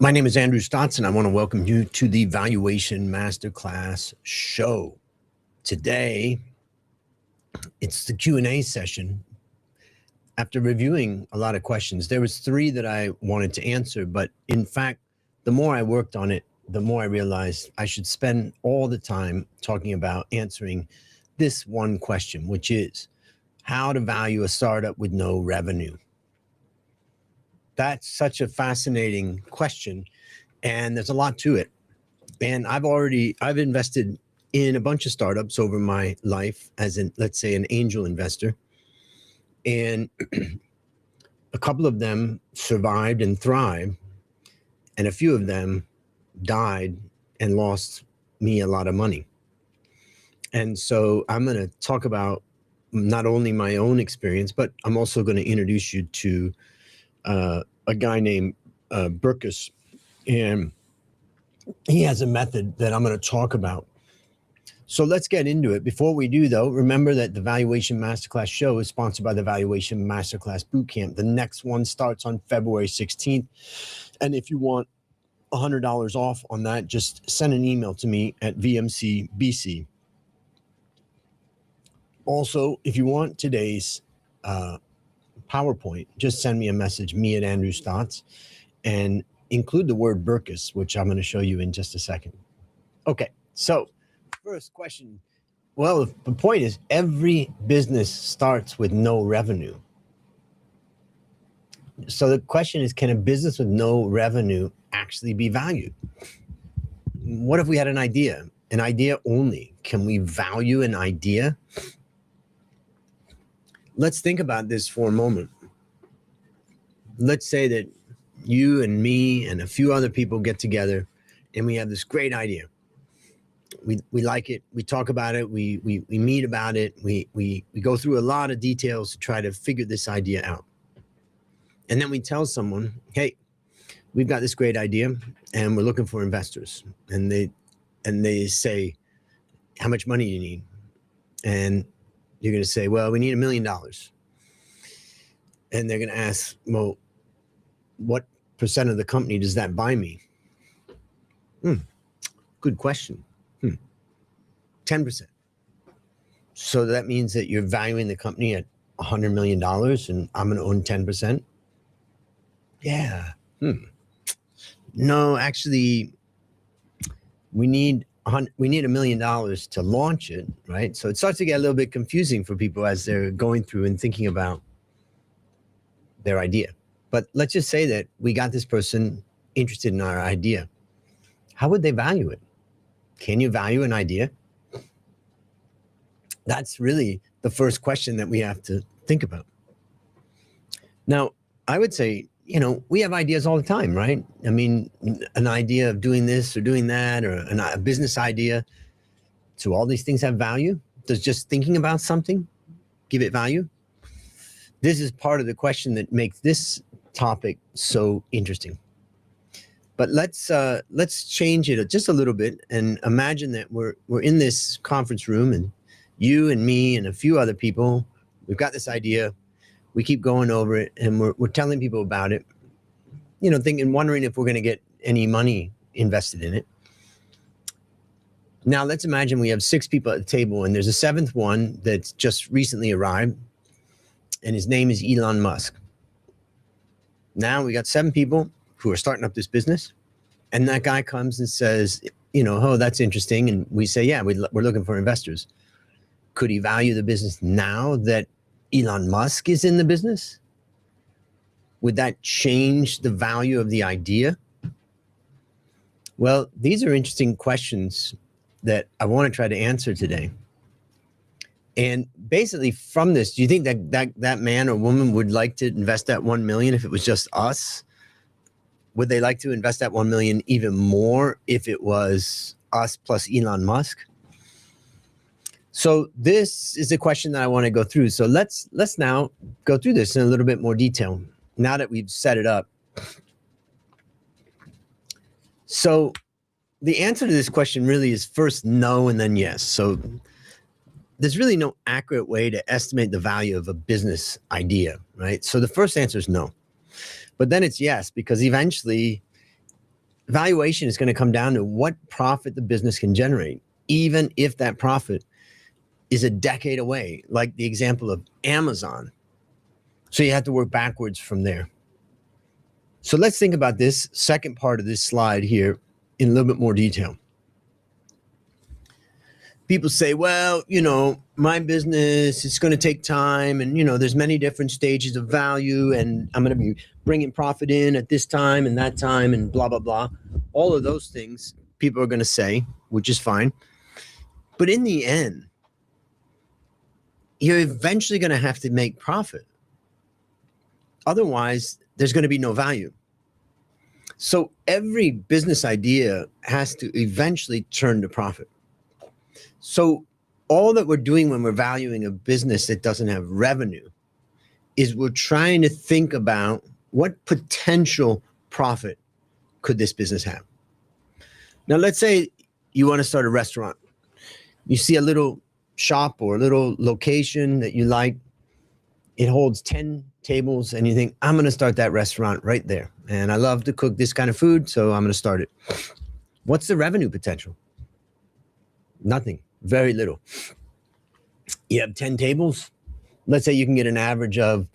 My name is Andrew Stotts, and I want to welcome you to the Valuation Master Class Show. Today, it's the Q&A session. After reviewing a lot of questions, there was 3 that I wanted to answer, but in fact, the more I worked on it, the more I realized I should spend all the time talking about answering this one question, which is how to value a startup with no revenue. That's such a fascinating question, and there's a lot to it. And I've invested in a bunch of startups over my life as let's say an angel investor. And a couple of them survived and thrived, and a few of them died and lost me a lot of money. And so I'm going to talk about not only my own experience, but I'm also going to introduce you to a guy named Burkus, and he has a method that I'm going to talk about. So let's get into it. Before we do, though, remember that the Valuation Masterclass Show is sponsored by the Valuation Masterclass Bootcamp. The next one starts on February 16th. And if you want $100 off on that, just send an email to me at VMCBC. Also, if you want today's PowerPoint, just send me a message, me at Andrew Stotts, and include the word Burkus, which I'm going to show you in just a second. Okay, so first question. Well, the point is every business starts with no revenue. So the question is, can a business with no revenue actually be valued? What if we had an idea only? Can we value an idea? Let's think about this for a moment. Let's say that you and me and a few other people get together and we have this great idea. We like it. We talk about it. We meet about it. We go through a lot of details to try to figure this idea out. And then we tell someone, hey, we've got this great idea and we're looking for investors. And they say, how much money do you need? And you're going to say, well, we need $1 million. And they're going to ask, well, what percent of the company does that buy me? Good question. 10%. So that means that you're valuing the company at $100 million and I'm going to own 10%. Yeah. No, actually, we need $1 million to launch it, right? So it starts to get a little bit confusing for people as they're going through and thinking about their idea. But let's just say that we got this person interested in our idea. How would they value it? Can you value an idea? That's really the first question that we have to think about. Now, I would say, we have ideas all the time, right? I mean, an idea of doing this or doing that, or a business idea. So all these things have value? Does just thinking about something give it value? This is part of the question that makes this topic so interesting. But let's change it just a little bit and imagine that we're in this conference room and you and me and a few other people, we've got this idea. We keep going over it and we're telling people about it, wondering if we're going to get any money invested in it. Now let's imagine we have 6 people at the table and there's a 7th one that's just recently arrived and his name is Elon Musk. Now we got 7 people who are starting up this business, and that guy comes and says, oh, that's interesting. And we say, yeah, we're looking for investors. Could he value the business now that Elon Musk is in the business? Would that change the value of the idea? Well, these are interesting questions that I want to try to answer today. And basically from this, do you think that man or woman would like to invest that $1 million if it was just us? Would they like to invest that $1 million even more if it was us plus Elon Musk? So this is a question that I want to go through. So let's now go through this in a little bit more detail now that we've set it up. So the answer to this question really is first no and then yes. So there's really no accurate way to estimate the value of a business idea, right? So the first answer is no. But then it's yes, because eventually valuation is going to come down to what profit the business can generate, even if that profit is a decade away, like the example of Amazon. So you have to work backwards from there. So let's think about this second part of this slide here in a little bit more detail. People say, well, my business, it's going to take time, and there's many different stages of value, and I'm going to be bringing profit in at this time and that time and blah, blah, blah. All of those things people are going to say, which is fine. But in the end, you're eventually going to have to make profit. Otherwise, there's going to be no value. So every business idea has to eventually turn to profit. So all that we're doing when we're valuing a business that doesn't have revenue is we're trying to think about what potential profit could this business have. Now, let's say you want to start a restaurant. You see a little shop or a little location that you like. It holds 10 tables, and you think, I'm going to start that restaurant right there. And I love to cook this kind of food, so I'm going to start it. What's the revenue potential? Nothing. Very little. You have 10 tables. Let's say you can get an average of,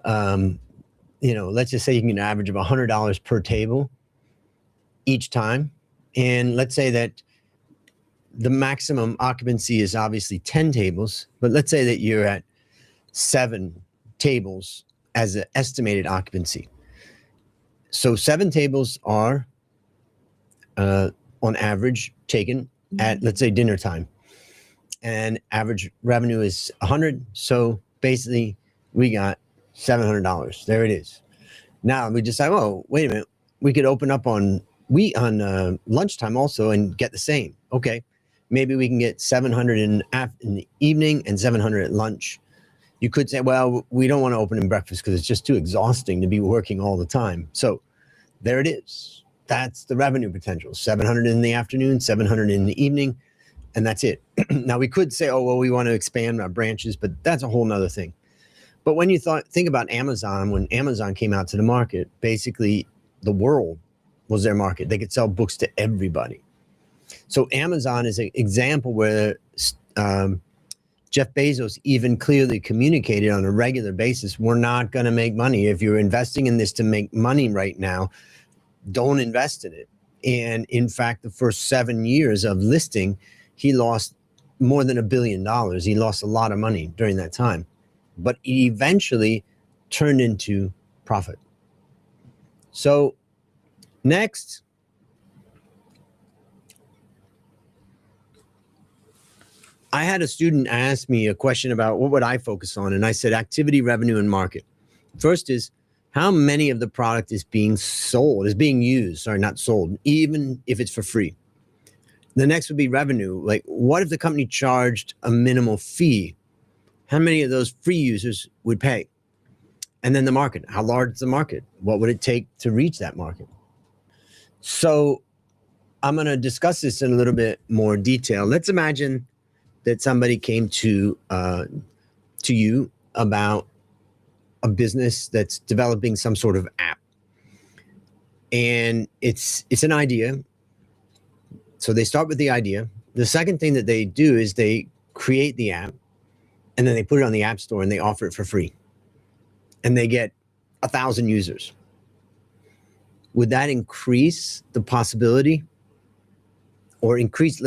let's just say you can get an average of $100 per table each time. And let's say that the maximum occupancy is obviously 10 tables, but let's say that you're at 7 tables as an estimated occupancy. So 7 tables are, on average, taken at, let's say, dinner time. And average revenue is 100. So basically, we got $700. There it is. Now we decide, oh, wait a minute. We could open up on lunchtime also and get the same. Okay, maybe we can get 700 in the evening and 700 at lunch. You could say, well, we don't want to open in breakfast because it's just too exhausting to be working all the time. So there it is. That's the revenue potential. 700 in the afternoon, 700 in the evening, and that's it. Now we could say, oh, well, we want to expand our branches, but that's a whole nother thing. But when you think about Amazon, when Amazon came out to the market, basically the world was their market. They could sell books to everybody. So Amazon is an example where Jeff Bezos even clearly communicated on a regular basis, we're not going to make money. If you're investing in this to make money right now, don't invest in it. And in fact, the first 7 years of listing, he lost more than $1 billion. He lost a lot of money during that time, but it eventually turned into profit. So next, I had a student ask me a question about what would I focus on, and I said activity, revenue, and market. First is how many of the product is being used, not sold, even if it's for free. The next would be revenue. Like, what if the company charged a minimal fee? How many of those free users would pay? And then the market. How large is the market? What would it take to reach that market? So I'm going to discuss this in a little bit more detail. Let's imagine that somebody came to you about a business that's developing some sort of app. And it's an idea. So they start with the idea. The second thing that they do is they create the app, and then they put it on the App Store and they offer it for free. And they get 1,000 users. Would that increase the possibility or increase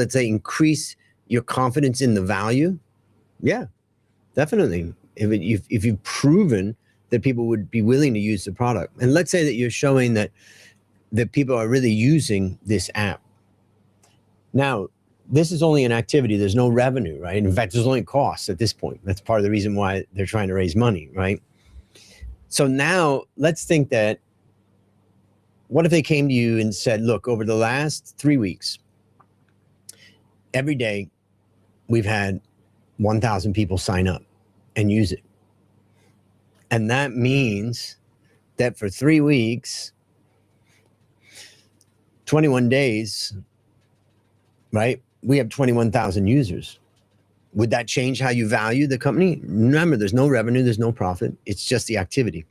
your confidence in the value? Yeah, definitely. If you've proven that people would be willing to use the product. And let's say that you're showing that people are really using this app. Now, this is only an activity. There's no revenue, right? In fact, there's only costs at this point. That's part of the reason why they're trying to raise money, right? So now let's think that, what if they came to you and said, look, over the last 3 weeks, every day we've had 1,000 people sign up and use it. And that means that for 3 weeks, 21 days, right? We have 21,000 users. Would that change how you value the company? Remember, there's no revenue, there's no profit. It's just the activity.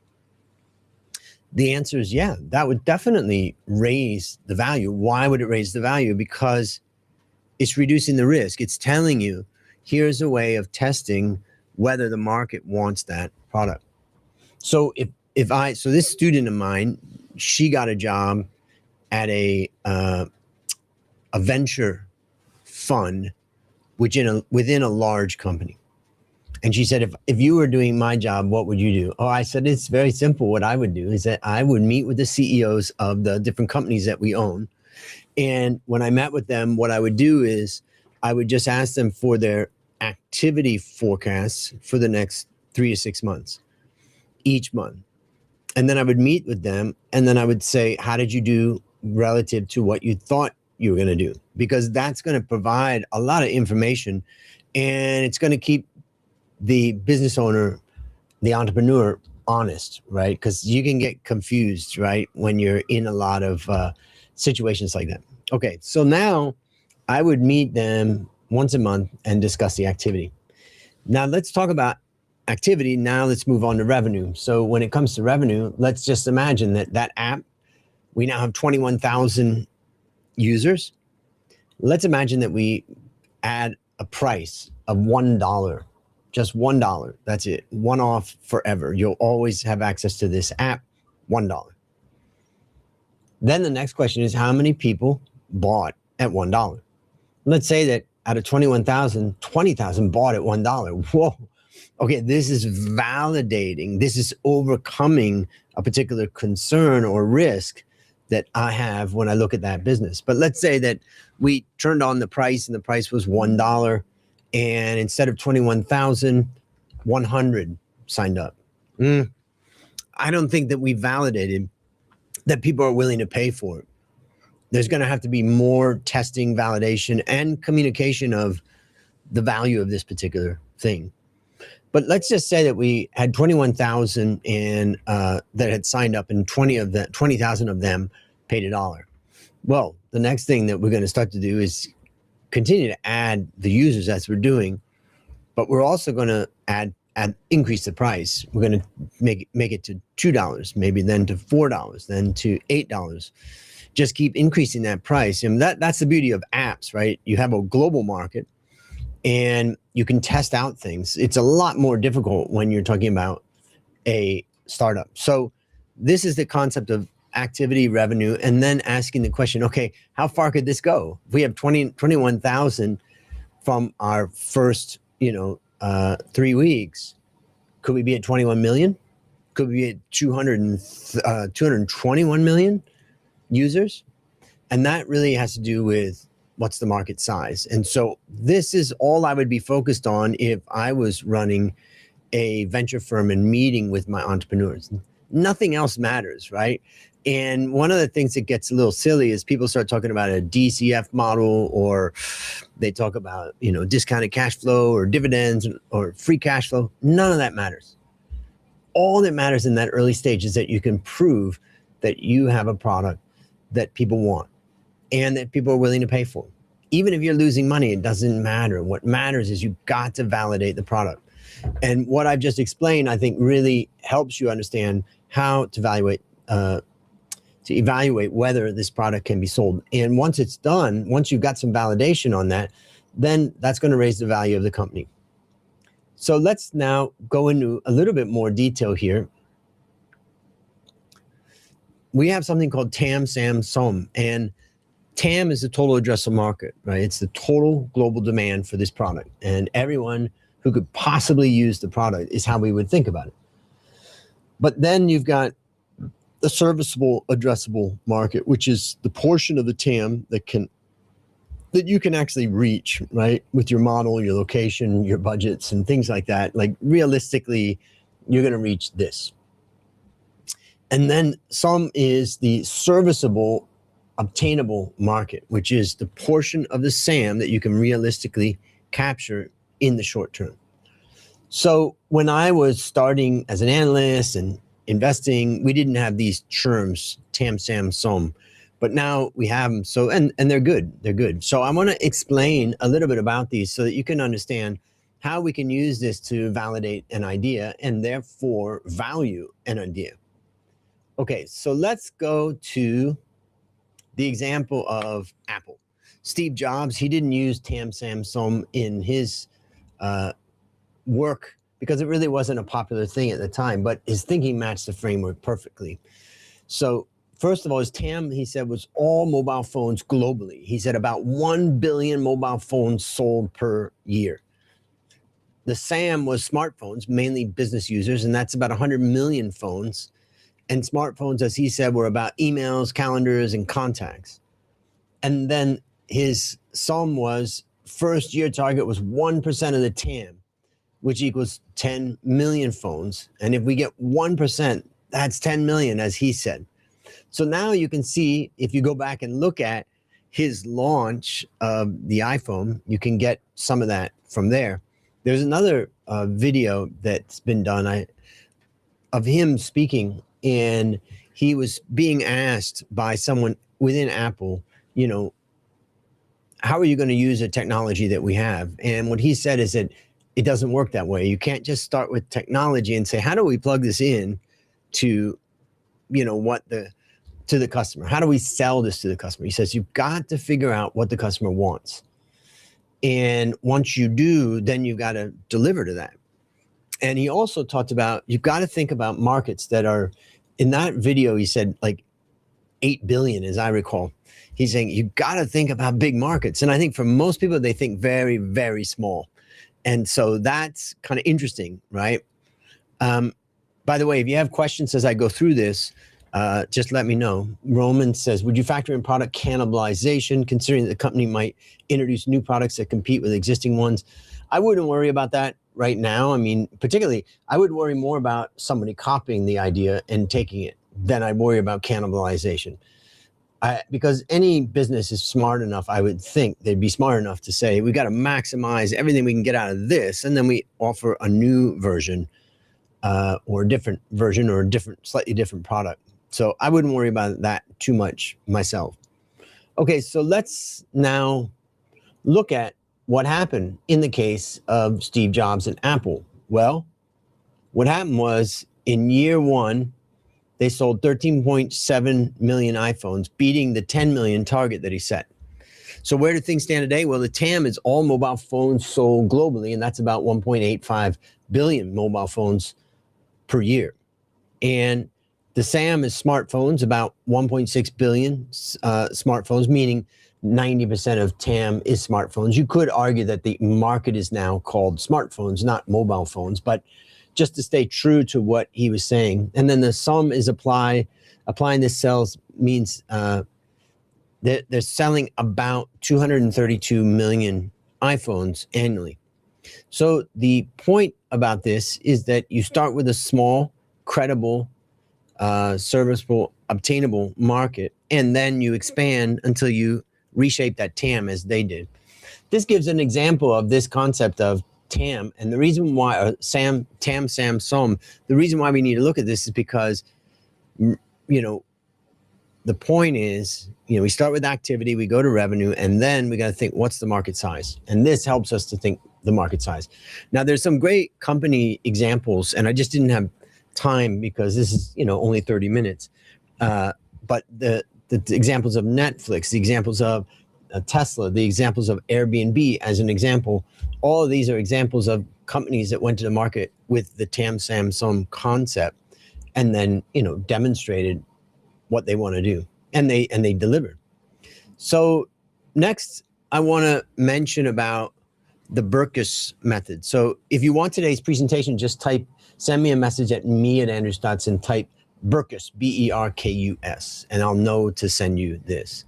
The answer is yeah, that would definitely raise the value. Why would it raise the value? Because it's reducing the risk. It's telling you, here's a way of testing whether the market wants that product. So so this student of mine, she got a job at a venture fund, within a large company. And she said, if you were doing my job, what would you do? Oh, I said, it's very simple. What I would do is that I would meet with the CEOs of the different companies that we own. And when I met with them, what I would do is I would just ask them for their activity forecasts for the next 3 to 6 months, each month. And then I would meet with them, and then I would say, how did you do relative to what you thought you were going to do? Because that's going to provide a lot of information, and it's going to keep the business owner, the entrepreneur, honest, right? Because you can get confused, right, when you're in a lot of situations like that. Okay, so now I would meet them once a month and discuss the activity. Now let's talk about activity. Now let's move on to revenue. So when it comes to revenue, let's just imagine that app, we now have 21,000 users. Let's imagine that we add a price of $1. Just $1. That's it. One off forever. You'll always have access to this app, $1. Then the next question is, how many people bought at $1? Let's say that out of 21,000, 20,000 bought at $1. Whoa. Okay, this is validating. This is overcoming a particular concern or risk that I have when I look at that business. But let's say that we turned on the price and the price was $1. And instead of 21,000, 100 signed up. I don't think that we validated that people are willing to pay for it. There's going to have to be more testing, validation, and communication of the value of this particular thing. But let's just say that we had 21,000 and that had signed up, and 20,000 of them paid $1. Well, the next thing that we're going to start to do is continue to add the users as we're doing, but we're also going to increase the price. We're going to make it to $2, maybe then to $4, then to $8. Just keep increasing that price. And that's the beauty of apps, right? You have a global market and you can test out things. It's a lot more difficult when you're talking about a startup. So this is the concept of activity, revenue, and then asking the question, okay, how far could this go? If we have 21,000 from our first, 3 weeks, could we be at 21 million? Could we be at 221 million users? And that really has to do with what's the market size. And so this is all I would be focused on if I was running a venture firm and meeting with my entrepreneurs. Nothing else matters, right? And one of the things that gets a little silly is people start talking about a DCF model, or they talk about, discounted cash flow or dividends or free cash flow. None of that matters. All that matters in that early stage is that you can prove that you have a product that people want and that people are willing to pay for. Even if you're losing money, it doesn't matter. What matters is you've got to validate the product. And what I've just explained, I think, really helps you understand how to evaluate whether this product can be sold. And once it's done, once you've got some validation on that, then that's going to raise the value of the company. So let's now go into a little bit more detail here. We have something called TAM, SAM, SOM, and TAM is the total addressable market, right? It's the total global demand for this product, and everyone who could possibly use the product is how we would think about it. But then you've got the serviceable addressable market, which is the portion of the TAM that you can actually reach, right? With your model, your location, your budgets, and things like that. Like realistically, you're going to reach this. And then SOM is the serviceable obtainable market, which is the portion of the SAM that you can realistically capture in the short term. So when I was starting as an analyst and investing, we didn't have these terms, TAM, SAM, SOM, but now we have them. So, and they're good. They're good. So I want to explain a little bit about these so that you can understand how we can use this to validate an idea and therefore value an idea. Okay, so let's go to the example of Apple. Steve Jobs, he didn't use Tam Sam Som in his work because it really wasn't a popular thing at the time, but his thinking matched the framework perfectly. So first of all, his TAM, he said, was all mobile phones globally. He said about 1 billion mobile phones sold per year. The SAM was smartphones, mainly business users, and that's about 100 million phones. And smartphones, as he said, were about emails, calendars, and contacts. And then his SOM was first year target was 1% of the TAM, which equals 10 million phones. And if we get 1%, that's 10 million, as he said. So now you can see, if you go back and look at his launch of the iPhone, you can get some of that from there. There's another video that's been done of him speaking, and he was being asked by someone within Apple, you know, how are you going to use a technology that we have? And what he said is that it doesn't work that way. You can't just start with technology and say, how do we plug this in to, you know, to the customer? How do we sell this to the customer? He says, you've got to figure out what the customer wants. And once you do, then you've got to deliver to that. And he also talked about, you've got to think about markets that are, in that video, he said like 8 billion, as I recall. He's saying, you've got to think about big markets. And I think for most people, they think very, very small. And so that's kind of interesting, right? By the way, if you have questions as I go through this, just let me know. Roman says, would you factor in product cannibalization, considering that the company might introduce new products that compete with existing ones? I wouldn't worry about that right now. I mean, particularly, I would worry more about somebody copying the idea and taking it than I'd worry about cannibalization. Because any business is smart enough, I would think they'd be smart enough to say, we got to maximize everything we can get out of this, and then we offer a new version or a different version or a slightly different product. So I wouldn't worry about that too much myself. Okay, so let's now look at what happened in the case of Steve Jobs and Apple. Well, what happened was in year one, they sold 13.7 million iPhones, beating the 10 million target that he set. So where do things stand today? Well, the TAM is all mobile phones sold globally, and that's about 1.85 billion mobile phones per year. And the SAM is smartphones, about 1.6 billion smartphones, meaning 90% of TAM is smartphones. You could argue that the market is now called smartphones, not mobile phones, but just to stay true to what he was saying. And then the SOM is applying this sales means they're selling about 232 million iPhones annually. So the point about this is that you start with a small, credible, serviceable, obtainable market, and then you expand until you reshape that TAM as they did. This gives an example of this concept of TAM, and the reason why TAM, SAM, SOM, the reason why we need to look at this is because, you know, the point is, you know, we start with activity, we go to revenue, and then we got to think, what's the market size? And this helps us to think the market size. Now, there's some great company examples, and I just didn't have time because this is, you know, only 30 minutes. But the examples of Netflix, the examples of Tesla, the examples of Airbnb as an example, all of these are examples of companies that went to the market with the TAM, SAM, SOM concept, and then, you know, demonstrated what they want to do, and they delivered. So next, I want to mention about the Berkus method. So if you want today's presentation, just send me a message at me@andrews.in, type Berkus, Berkus, and I'll know to send you this.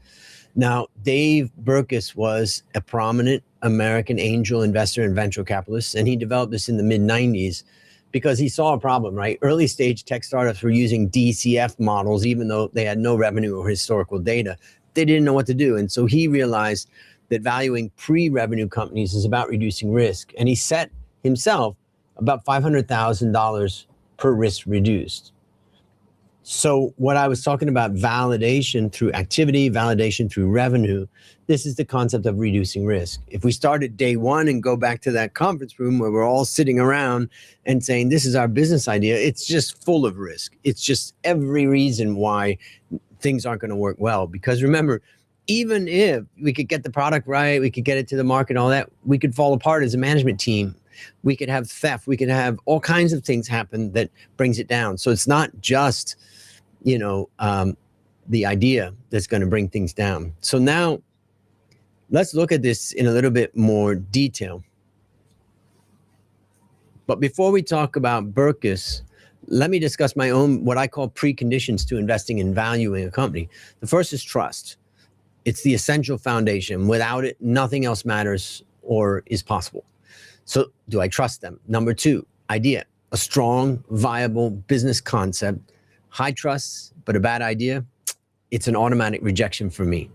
Now, Dave Berkus was a prominent American angel investor and venture capitalist, and he developed this in the mid-90s because he saw a problem, right? Early stage tech startups were using DCF models, even though they had no revenue or historical data. They didn't know what to do. And so he realized that valuing pre-revenue companies is about reducing risk. And he set himself about $500,000 per risk reduced. So what I was talking about, validation through activity, validation through revenue, this is the concept of reducing risk. If we start at day one and go back to that conference room where we're all sitting around and saying, this is our business idea, it's just full of risk. It's just every reason why things aren't going to work well. Because remember, even if we could get the product right, we could get it to the market, all that, we could fall apart as a management team. We could have theft. We could have all kinds of things happen that brings it down. So it's not just, the idea that's going to bring things down. So now let's look at this in a little bit more detail. But before we talk about Berkus, let me discuss my own, what I call preconditions to investing in valuing a company. The first is trust. It's the essential foundation. Without it, nothing else matters or is possible. So do I trust them? Number two, idea, a strong, viable business concept, high trust, but a bad idea, it's an automatic rejection for me.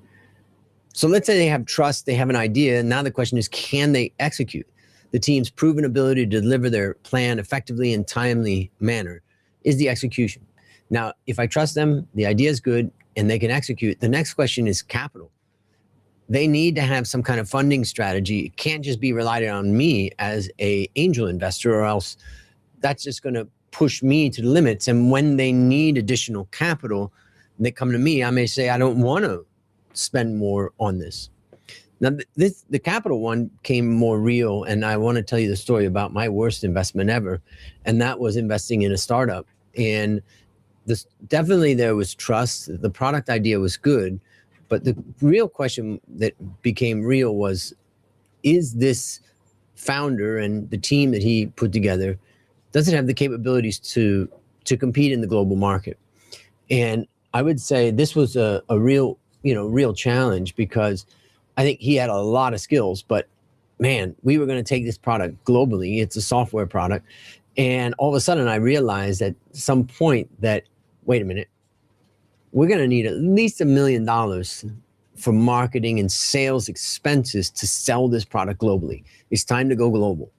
So let's say they have trust, they have an idea, and now the question is, can they execute? The team's proven ability to deliver their plan effectively in timely manner is the execution. Now, if I trust them, the idea is good, and they can execute, the next question is capital. They need to have some kind of funding strategy. It can't just be relied on me as an angel investor, or else that's just going to push me to the limits. And when they need additional capital, they come to me, I may say, I don't want to spend more on this. Now, the capital one came more real, and I want to tell you the story about my worst investment ever, and that was investing in a startup. And definitely there was trust. The product idea was good, but the real question that became real was, is this founder and the team that he put together, does it have the capabilities to compete in the global market? And I would say this was a real challenge, because I think he had a lot of skills, but man, we were going to take this product globally. It's a software product. And all of a sudden I realized at some point that, wait a minute, we're going to need at least $1 million for marketing and sales expenses to sell this product globally. It's time to go global.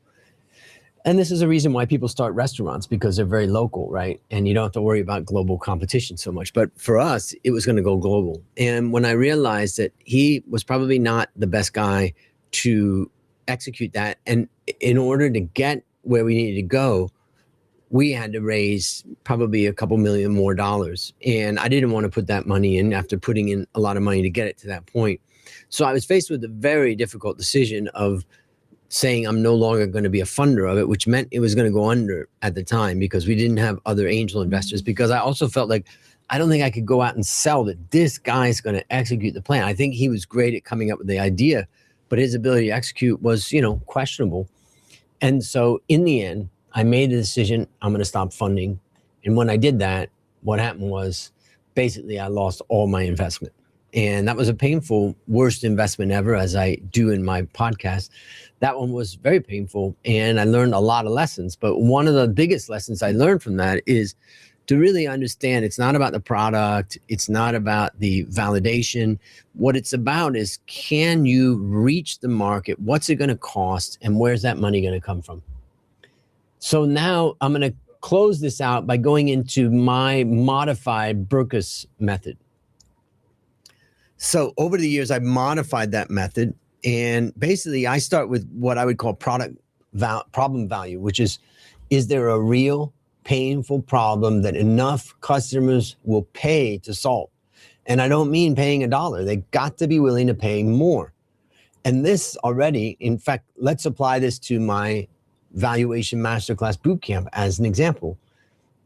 And this is a reason why people start restaurants, because they're very local, right? And you don't have to worry about global competition so much. But for us, it was going to go global. And when I realized that he was probably not the best guy to execute that, and in order to get where we needed to go, we had to raise probably a couple million more dollars. And I didn't want to put that money in after putting in a lot of money to get it to that point. So I was faced with a very difficult decision of saying I'm no longer going to be a funder of it, which meant it was going to go under at the time, because we didn't have other angel investors. Because I also felt like, I don't think I could go out and sell that this guy's going to execute the plan. I think he was great at coming up with the idea, but his ability to execute was, questionable. And so in the end, I made a decision, I'm going to stop funding. And when I did that, what happened was basically I lost all my investment. And that was a painful, worst investment ever, as I do in my podcast. That one was very painful, and I learned a lot of lessons. But one of the biggest lessons I learned from that is to really understand it's not about the product. It's not about the validation. What it's about is, can you reach the market? What's it going to cost? And where's that money going to come from? So now I'm going to close this out by going into my modified Berkus method. So over the years, I've modified that method. And basically, I start with what I would call problem value, which is there a real painful problem that enough customers will pay to solve? And I don't mean paying $1. They got to be willing to pay more. And this already, in fact, let's apply this to my Valuation Master Class Bootcamp as an example.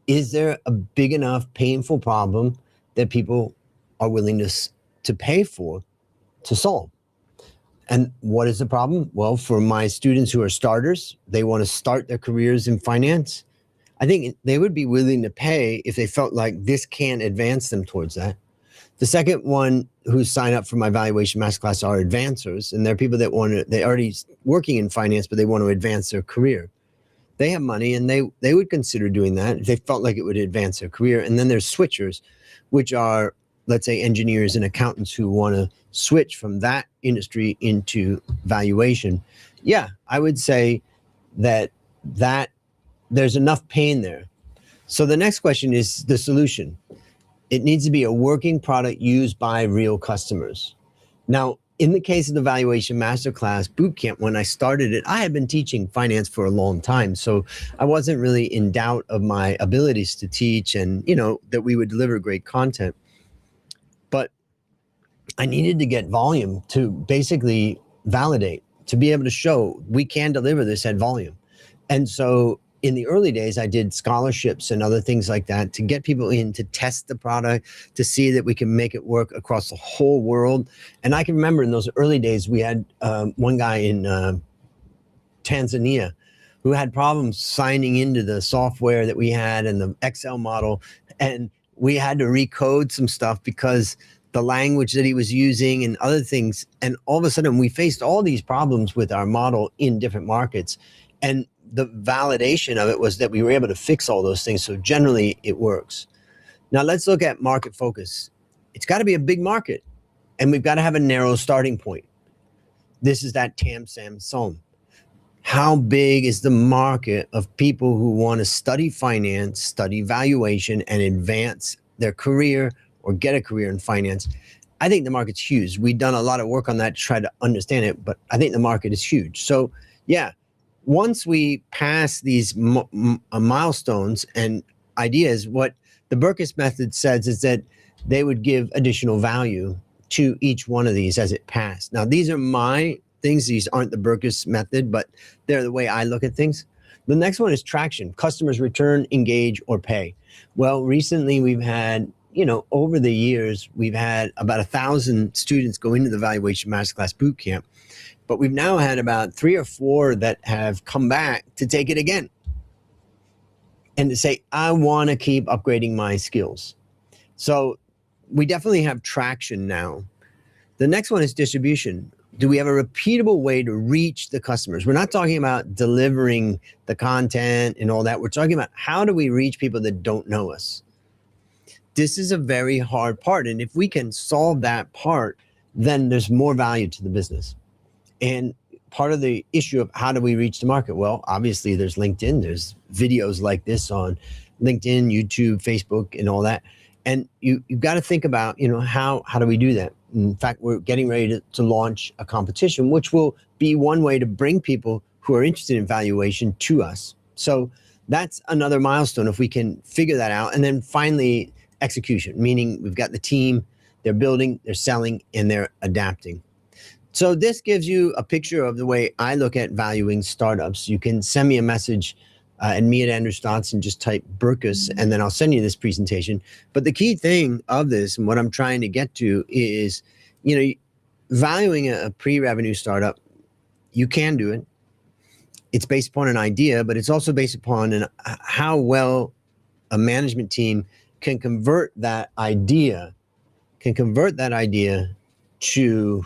Is there a big enough painful problem that people are willing to pay for to solve? And what is the problem? Well, for my students who are starters, they want to start their careers in finance. I think they would be willing to pay if they felt like this can advance them towards that. The second one who sign up for my Valuation Masterclass are advancers, and they're people that they're already working in finance, but they want to advance their career. They have money, and they would consider doing that if they felt like it would advance their career. And then there's switchers, which are, let's say, engineers and accountants who want to switch from that industry into valuation. Yeah, I would say that there's enough pain there. So the next question is the solution. It needs to be a working product used by real customers. Now, in the case of the Valuation Master Class Bootcamp, when I started it, I had been teaching finance for a long time. So I wasn't really in doubt of my abilities to teach and, that we would deliver great content. But I needed to get volume to basically validate, to be able to show we can deliver this at volume. And so in the early days, I did scholarships and other things like that to get people in to test the product, to see that we can make it work across the whole world. And I can remember in those early days, we had one guy in Tanzania who had problems signing into the software that we had and the Excel model. And we had to recode some stuff because the language that he was using and other things. And all of a sudden, we faced all these problems with our model in different markets. And the validation of it was that we were able to fix all those things. So generally it works. Now let's look at market focus. It's got to be a big market and we've got to have a narrow starting point. This is that TAM, SAM, SOM. How big is the market of people who want to study finance, study valuation, and advance their career or get a career in finance? I think the market's huge. We've done a lot of work on that to try to understand it, but I think the market is huge. So yeah, once we pass these milestones and ideas, what the Berkus method says is that they would give additional value to each one of these as it passed. Now, these are my things. These aren't the Berkus method, but they're the way I look at things. The next one is traction. Customers return, engage, or pay. Well, recently we've had, over the years, we've had about 1,000 students go into the Valuation Masterclass Bootcamp. But we've now had about 3 or 4 that have come back to take it again and to say, I want to keep upgrading my skills. So we definitely have traction now. The next one is distribution. Do we have a repeatable way to reach the customers? We're not talking about delivering the content and all that. We're talking about how do we reach people that don't know us? This is a very hard part. And if we can solve that part, then there's more value to the business. And part of the issue of how do we reach the market? Well, obviously there's LinkedIn, there's videos like this on LinkedIn, YouTube, Facebook, and all that. And you've got to think about, how do we do that? In fact, we're getting ready to launch a competition, which will be one way to bring people who are interested in valuation to us. So that's another milestone if we can figure that out. And then finally, execution, meaning we've got the team, they're building, they're selling, and they're adapting. So this gives you a picture of the way I look at valuing startups. You can send me a message at me@andrewstotts and just type Berkus, and then I'll send you this presentation. But the key thing of this and what I'm trying to get to is, valuing a pre-revenue startup, you can do it. It's based upon an idea, but it's also based upon how well a management team can convert that idea to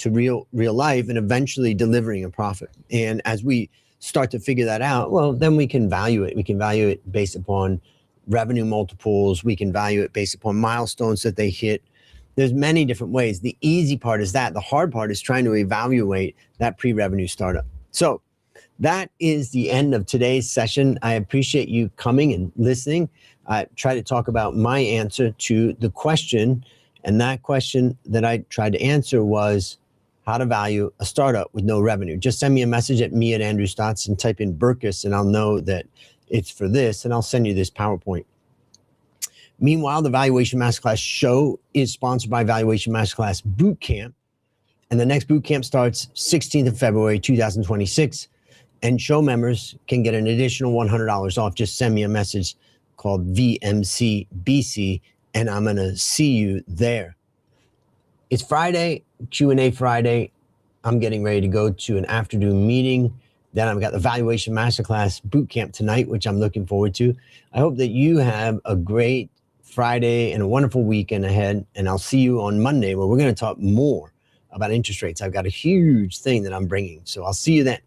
real life and eventually delivering a profit. And as we start to figure that out, well, then we can value it. We can value it based upon revenue multiples. We can value it based upon milestones that they hit. There's many different ways. The easy part is that. The hard part is trying to evaluate that pre-revenue startup. So that is the end of today's session. I appreciate you coming and listening. I try to talk about my answer to the question. And that question that I tried to answer was how to value a startup with no revenue. Just send me a message at me@andrewstotts and type in Berkus, and I'll know that it's for this, and I'll send you this PowerPoint. Meanwhile, the Valuation Masterclass Show is sponsored by Valuation Masterclass Bootcamp, and the next bootcamp starts 16th of February, 2026, and show members can get an additional $100 off. Just send me a message called VMCBC, and I'm going to see you there. It's Friday, Q&A Friday. I'm getting ready to go to an afternoon meeting. Then I've got the Valuation Masterclass Bootcamp tonight, which I'm looking forward to. I hope that you have a great Friday and a wonderful weekend ahead. And I'll see you on Monday where we're going to talk more about interest rates. I've got a huge thing that I'm bringing. So I'll see you then.